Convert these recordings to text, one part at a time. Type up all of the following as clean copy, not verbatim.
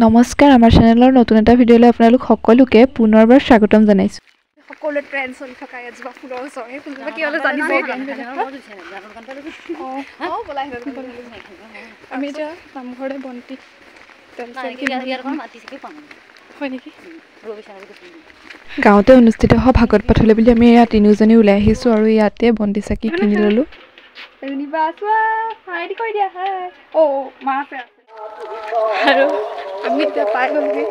নমস্কাৰ আমাৰ চেনেলৰ নতুন এটা ভিডিঅ'লৈ আপোনালোক সকলোকে পুনৰবাৰ স্বাগতম জনাইছো। সকলো ট্ৰেন্ড চলি থকা এজোপা ফুলৰ ওচৰ এই ফুলজোপা কি হ'লে জানিব আমি এতিয়া নামঘৰতে বন্তি হয় নেকি গাঁৱতে অনুষ্ঠিত হোৱা ভাগৱত পাঠলৈ বুলি আমি ইয়াত তিনিওজনী ওলাই আহিছোঁ আৰু ইয়াতে বন্তি চাকি কিনি ল'লোঁ। আৰু আমি এতিয়া পাই গ'লোহি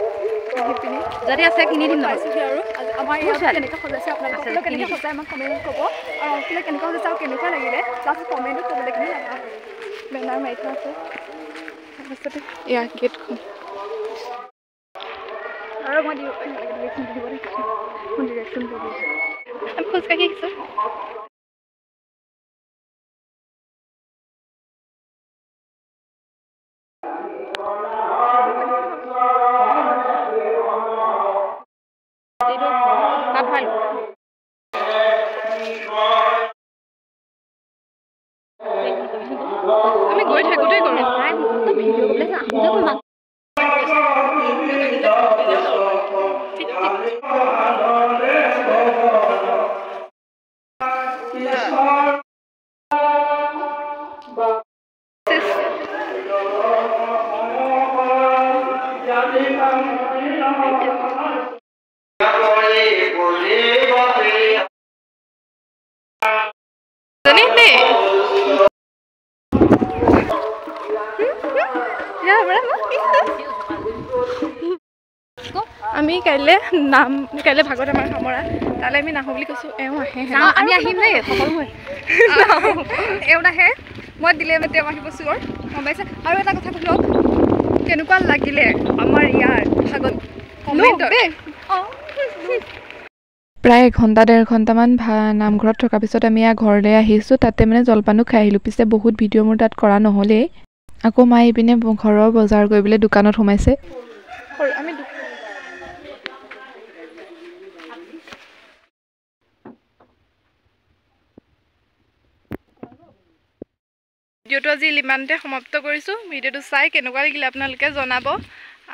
যদি আছে কিনি দিম পাইছোঁহি আৰু আমাৰ ইয়াত কেনেকৈ সজাইছে আপোনালোকে কেনেকৈ সজাই আমাক কমেণ্টত ক'ব আৰু আপোনালোকে কেনেকুৱা সজাইছে আৰু কেনেকুৱা লাগিলে প্লাছ কমেণ্টত ক'বলৈ কিনি নাপাহৰিব। বেনাৰ মাৰি থোৱা আছে তাৰপাছতে এয়া গেটখন আৰু মই দিব পাৰিম ডিৰেকশ্যন দিব দেখিছোঁ মই ডিৰেকশ্যন দিব আমি খোজকাঢ়ি আহিছোঁ। আমি গৈ থাকোঁতেই কৰোঁ আমি কাইলৈ ভাগত আমাৰ সামৰা তালৈ আমি নাহোঁ বুলি কৈছোঁ। এওঁ আহে আমি আহিম দেই সকলো এওঁ নাহে মই দিলে মানে তেওঁ আহিব চিঞৰ গম পাইছে। আৰু এটা কথা শুনক কেনেকুৱা লাগিলে আমাৰ ইয়াৰ ভাগত প্ৰায় এঘণ্টা 1.5 ঘণ্টামান নামঘৰত থকাৰ পিছত আমি ঘৰলৈ আহিছোঁ। তাতে মানে জলপানো খাই আহিলোঁ। পিছে বহুত ভিডিঅ' মোৰ তাত কৰা নহ'লেই আকৌ মায়ে এইপিনে ঘৰৰ বজাৰ কৰিবলৈ দোকানত সোমাইছে। আমি ভিডিঅ'টো আজি ইমানতে সমাপ্ত কৰিছোঁ। ভিডিঅ'টো চাই কেনেকুৱা লাগিলে আপোনালোকে জনাব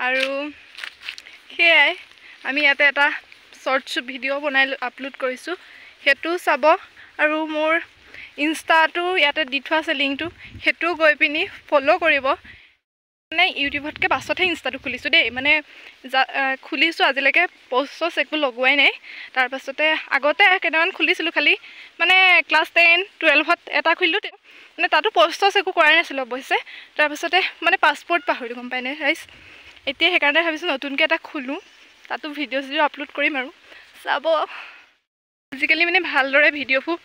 আৰু সেয়াই আমি ইয়াতে এটা শ্বৰ্টছ ভিডিঅ' বনাই আপলোড কৰিছোঁ সেইটোও চাব আৰু মোৰ ইনষ্টাটো ইয়াতে দি থোৱা আছে লিংকটো সেইটোও গৈ পিনি ফ'ল' কৰিব। মানে ইউটিউবতকৈ পাছতহে ইনষ্টাটো খুলিছোঁ দেই মানে খুলিছোঁ আজিলৈকে পষ্ট একো লগোৱাই নাই। তাৰপাছতে আগতে কেইটামান খুলিছিলোঁ খালি মানে ক্লাছ 10-12ত এটা খুলিলোঁ মানে তাতো পষ্ট একো কৰাই নাছিলোঁ অৱশ্যে। তাৰপাছতে মানে পাছপৰ্ট পাহৰিলোঁ গম পাই নাই ৰাইজ এতিয়া সেইকাৰণে ভাবিছোঁ নতুনকৈ এটা খোলোঁ তাতো ভিডিঅ' আপলোড কৰিম আৰু চাব। আজিকালি মানে ভালদৰে ভিডিঅ'বোৰ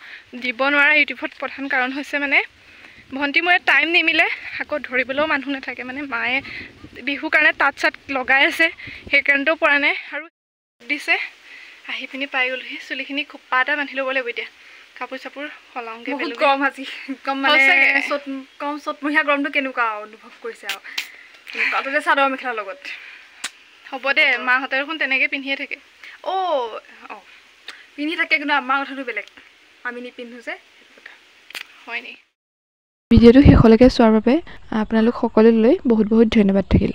দিব নোৱাৰা ইউটিউবত প্ৰধান কাৰণ হৈছে মানে ভণ্টি মোৰ টাইম নিমিলে আকৌ ধৰিবলৈও মানুহ নাথাকে মানে মায়ে বিহুৰ কাৰণে তাঁত চাত লগাই আছে সেইকাৰণেও পৰা নাই আৰু দিছে আহি পিনি পাই গ'লোহি চুলিখিনি খোপা এটা বান্ধি ল'ব লাগিব এতিয়া কাপোৰ চাপোৰ সলাওঁগৈ গৰম আজি কম মানে চ'তমহীয়া গৰমটো কেনেকুৱা অনুভৱ কৰিছে আৰু তাতে চাদৰ মেখেলাৰ লগত হ'ব দে মাহঁতে দেখোন তেনেকৈ পিন্ধিয়ে থাকে পিন্ধি থাকে কিন্তু আমাৰ কথাটো বেলেগ আমি নিপিন্ধোঁ যে সেইটো কথা হয় নি। ভিডিঅ'টো শেষলৈকে চোৱাৰ বাবে আপোনালোক সকলোলৈ বহুত বহুত ধন্যবাদ থাকিল।